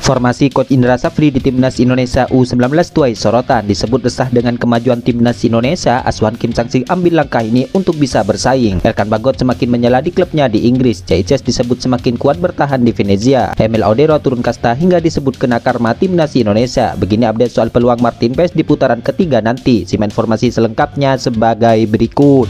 Formasi Coach Indra Safri di Timnas Indonesia U19 tuai sorotan, disebut resah dengan kemajuan Timnas Indonesia. Asuhan Kim Sang-sik ambil langkah ini untuk bisa bersaing. Elkan Bagot semakin menyala di klubnya di Inggris. Caices disebut semakin kuat bertahan di Venezia. Emil Audero turun kasta hingga disebut kena karma Timnas Indonesia. Begini update soal peluang Martin Paes di putaran ketiga nanti. Simak informasi selengkapnya sebagai berikut.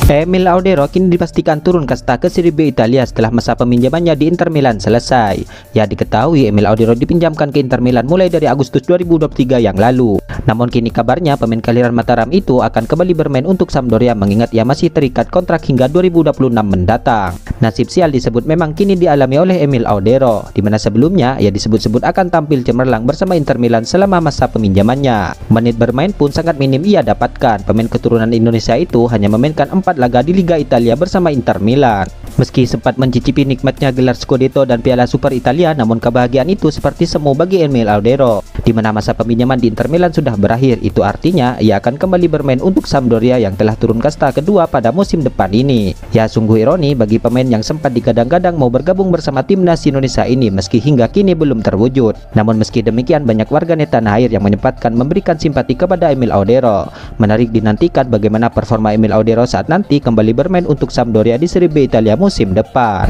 Emil Audero kini dipastikan turun kasta ke Serie B Italia setelah masa peminjamannya di Inter Milan selesai. Ya, diketahui Emil Audero dipinjamkan ke Inter Milan mulai dari Agustus 2023 yang lalu. Namun kini kabarnya pemain kelahiran Mataram itu akan kembali bermain untuk Sampdoria mengingat ia masih terikat kontrak hingga 2026 mendatang. Nasib sial disebut memang kini dialami oleh Emil Audero, di mana sebelumnya ia disebut-sebut akan tampil cemerlang bersama Inter Milan selama masa peminjamannya. Menit bermain pun sangat minim ia dapatkan. Pemain keturunan Indonesia itu hanya memainkan 4 laga di Liga Italia bersama Inter Milan. Meski sempat mencicipi nikmatnya gelar Scudetto dan Piala Super Italia, namun kebahagiaan itu seperti semu bagi Emil Audero, di mana masa peminjaman di Inter Milan sudah berakhir. Itu artinya ia akan kembali bermain untuk Sampdoria yang telah turun kasta kedua pada musim depan ini. Ya, sungguh ironi bagi pemain yang sempat digadang-gadang mau bergabung bersama Timnas Indonesia ini meski hingga kini belum terwujud. Namun meski demikian banyak warganet tanah air yang menyempatkan memberikan simpati kepada Emil Audero. Menarik dinantikan bagaimana performa Emil Audero saat nanti kembali bermain untuk Sampdoria di Serie B Italia musim depan.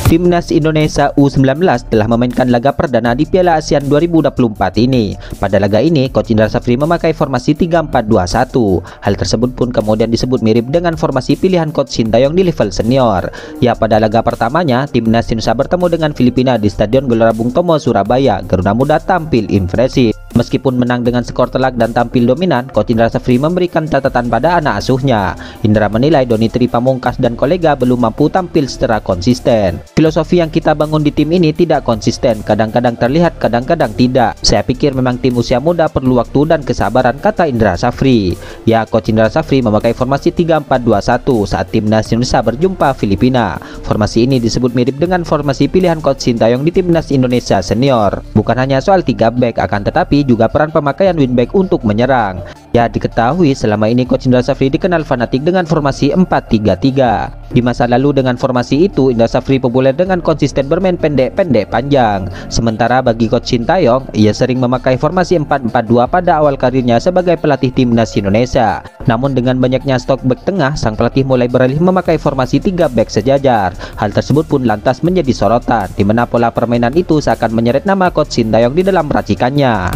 Timnas Indonesia U19 telah memainkan laga perdana di Piala ASEAN 2024 ini. Pada laga ini, Coach Indra Safri memakai formasi 3-4-2-1. Hal tersebut pun kemudian disebut mirip dengan formasi pilihan Coach Sintayong di level senior. Ya, pada laga pertamanya, Timnas Indonesia bertemu dengan Filipina di Stadion Gelora Bung Tomo, Surabaya. Garuda Muda tampil impresif. Meskipun menang dengan skor telak dan tampil dominan, Coach Indra Safri memberikan catatan pada anak asuhnya. Indra menilai Doni Tri Pamungkas dan kolega belum mampu tampil secara konsisten. Filosofi yang kita bangun di tim ini tidak konsisten, kadang-kadang terlihat, kadang-kadang tidak. Saya pikir memang tim usia muda perlu waktu dan kesabaran, kata Indra Safri. Ya, Coach Indra Safri memakai formasi 3-4-2-1 saat Timnas Indonesia berjumpa Filipina. Formasi ini disebut mirip dengan formasi pilihan Coach Sintayong di Timnas Indonesia senior. Bukan hanya soal 3 back, akan tetapi juga peran pemakaian wingback untuk menyerang. Ya, diketahui selama ini Coach Indra Safri dikenal fanatik dengan formasi 4-3-3. Di masa lalu dengan formasi itu, Indra Safri populer dengan konsisten bermain pendek-pendek panjang. Sementara bagi Coach Sintayong, ia sering memakai formasi 4-4-2 pada awal karirnya sebagai pelatih Timnas Indonesia. Namun dengan banyaknya stok back tengah, sang pelatih mulai beralih memakai formasi 3 back sejajar. Hal tersebut pun lantas menjadi sorotan, di mana pola permainan itu seakan menyeret nama Coach Sintayong di dalam racikannya.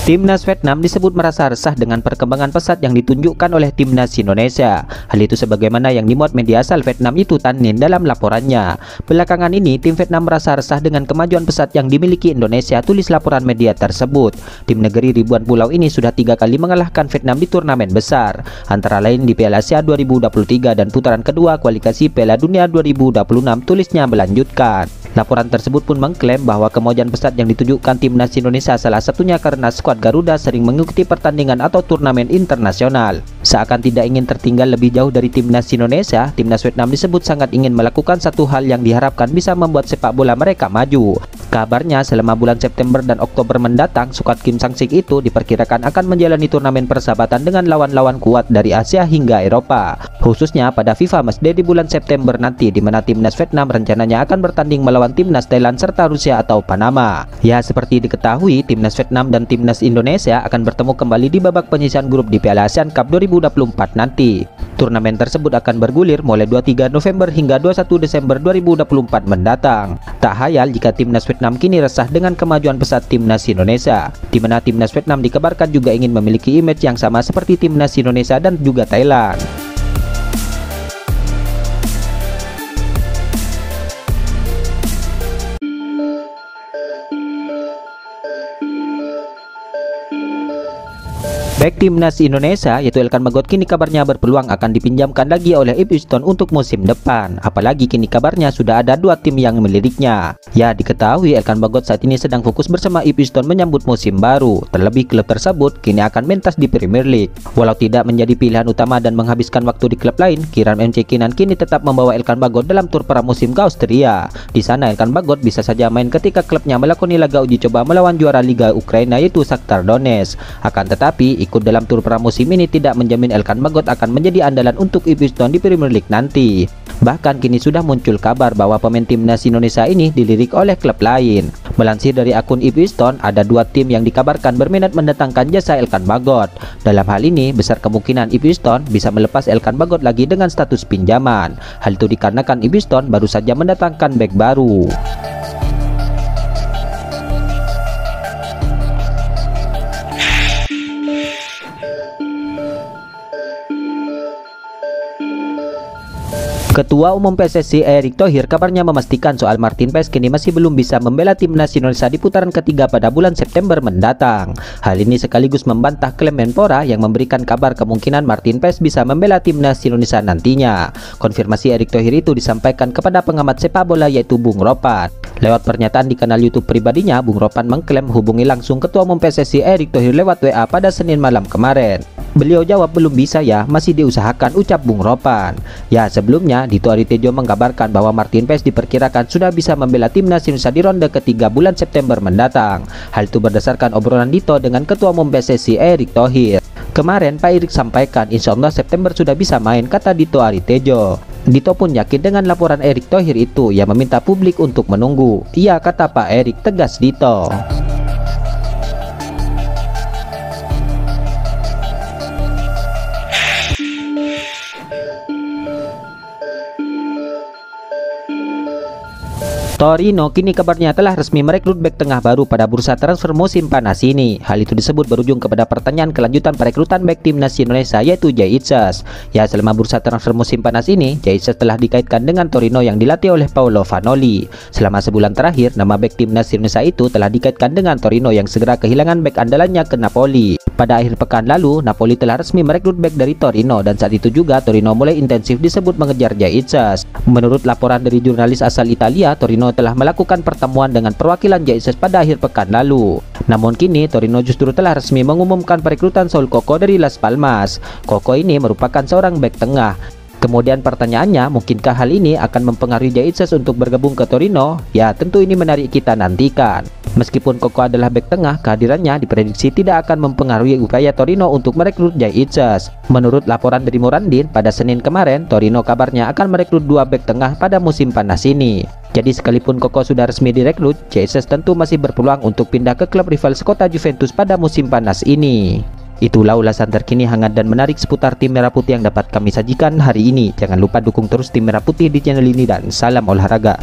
Timnas Vietnam disebut merasa resah dengan perkembangan pesat yang ditunjukkan oleh Timnas Indonesia. Hal itu sebagaimana yang dimuat media asal Vietnam itu Tan Ninh dalam laporannya. Belakangan ini, tim Vietnam merasa resah dengan kemajuan pesat yang dimiliki Indonesia, tulis laporan media tersebut. Tim negeri ribuan pulau ini sudah 3 kali mengalahkan Vietnam di turnamen besar, antara lain di Piala Asia 2023 dan putaran kedua kualifikasi Piala Dunia 2026, tulisnya melanjutkan. Laporan tersebut pun mengklaim bahwa kemajuan pesat yang ditunjukkan Timnas Indonesia salah satunya karena skuad Garuda sering mengikuti pertandingan atau turnamen internasional. Seakan tidak ingin tertinggal lebih jauh dari Timnas Indonesia, Timnas Vietnam disebut sangat ingin melakukan satu hal yang diharapkan bisa membuat sepak bola mereka maju. Kabarnya selama bulan September dan Oktober mendatang, skuad Kim Sang-sik itu diperkirakan akan menjalani turnamen persahabatan dengan lawan-lawan kuat dari Asia hingga Eropa, khususnya pada FIFA Matchday di bulan September nanti, di mana Timnas Vietnam rencananya akan bertanding melawan melawan timnas Thailand serta Rusia atau Panama. Ya, seperti diketahui, timnas Vietnam dan timnas Indonesia akan bertemu kembali di babak penyisihan grup di Piala ASEAN Cup 2024 nanti. Turnamen tersebut akan bergulir mulai 23 November hingga 21 Desember 2024 mendatang. Tak hayal jika timnas Vietnam kini resah dengan kemajuan pesat timnas Indonesia, di mana timnas Vietnam dikabarkan juga ingin memiliki image yang sama seperti timnas Indonesia dan juga Thailand. Bek timnas Indonesia yaitu Elkan Bagot kini kabarnya berpeluang akan dipinjamkan lagi oleh Ipswich Town untuk musim depan. Apalagi kini kabarnya sudah ada 2 tim yang meliriknya. Ya, diketahui Elkan Bagot saat ini sedang fokus bersama Ipswich Town menyambut musim baru. Terlebih klub tersebut kini akan mentas di Premier League. Walau tidak menjadi pilihan utama dan menghabiskan waktu di klub lain, Kiram MC Kinan kini tetap membawa Elkan Bagot dalam tur pramusim ke Austria. Di sana Elkan Bagot bisa saja main ketika klubnya melakoni laga uji coba melawan juara Liga Ukraina yaitu Shakhtar Donetsk. Akan tetapi ikut dalam tur pramusim ini tidak menjamin Elkan Bagot akan menjadi andalan untuk Ipswich Town di Premier League nanti. Bahkan kini sudah muncul kabar bahwa pemain timnas Indonesia ini dilirik oleh klub lain. Melansir dari akun Ipswich Town, ada 2 tim yang dikabarkan berminat mendatangkan jasa Elkan Bagot. Dalam hal ini, besar kemungkinan Ipswich Town bisa melepas Elkan Bagot lagi dengan status pinjaman. Hal itu dikarenakan Ipswich Town baru saja mendatangkan bek baru. Ketua Umum PSSI Erick Thohir kabarnya memastikan soal Martin Paes kini masih belum bisa membela timnas Indonesia di putaran ketiga pada bulan September mendatang. Hal ini sekaligus membantah klaim Menpora yang memberikan kabar kemungkinan Martin Paes bisa membela timnas Indonesia nantinya. Konfirmasi Erick Thohir itu disampaikan kepada pengamat sepak bola yaitu Bung Ropan. Lewat pernyataan di kanal YouTube pribadinya, Bung Ropan mengklaim hubungi langsung Ketua Umum PSSI Erick Thohir lewat WA pada Senin malam kemarin. Beliau jawab belum bisa ya, masih diusahakan, ucap Bung Ropan. Ya, sebelumnya Dito Aritejo mengkabarkan bahwa Martin Paes diperkirakan sudah bisa membela timnas Indonesia di ronde ketiga bulan September mendatang. Hal itu berdasarkan obrolan Dito dengan Ketua Umum PSSI Erick Thohir. Kemarin Pak Erick sampaikan insya Allah September sudah bisa main, kata Dito Aritejo. Dito pun yakin dengan laporan Erick Thohir itu, ia meminta publik untuk menunggu. Iya, kata Pak Erick, tegas Dito. Torino kini kabarnya telah resmi merekrut bek tengah baru pada bursa transfer musim panas ini. Hal itu disebut berujung kepada pertanyaan kelanjutan perekrutan bek timnas Indonesia yaitu Jay Itzes. Ya, selama bursa transfer musim panas ini, Jay Itzes telah dikaitkan dengan Torino yang dilatih oleh Paolo Vanoli. Selama sebulan terakhir, nama bek timnas Indonesia itu telah dikaitkan dengan Torino yang segera kehilangan bek andalannya ke Napoli. Pada akhir pekan lalu, Napoli telah resmi merekrut bek dari Torino dan saat itu juga Torino mulai intensif disebut mengejar Jay Itzes. Menurut laporan dari jurnalis asal Italia, Torino telah melakukan pertemuan dengan perwakilan Jay Itzes pada akhir pekan lalu. Namun kini Torino justru telah resmi mengumumkan perekrutan Saul Coco dari Las Palmas. Coco ini merupakan seorang bek tengah. Kemudian pertanyaannya, mungkinkah hal ini akan mempengaruhi Jay Itzes untuk bergabung ke Torino? Ya, tentu ini menarik kita nantikan. Meskipun Coco adalah bek tengah, kehadirannya diprediksi tidak akan mempengaruhi upaya Torino untuk merekrut Jay Itzes. Menurut laporan dari Morandin, pada Senin kemarin, Torino kabarnya akan merekrut 2 bek tengah pada musim panas ini. Jadi sekalipun Coco sudah resmi direkrut, Jay Itzes tentu masih berpeluang untuk pindah ke klub rival sekota Juventus pada musim panas ini. Itulah ulasan terkini hangat dan menarik seputar tim Merah Putih yang dapat kami sajikan hari ini. Jangan lupa dukung terus tim Merah Putih di channel ini dan salam olahraga.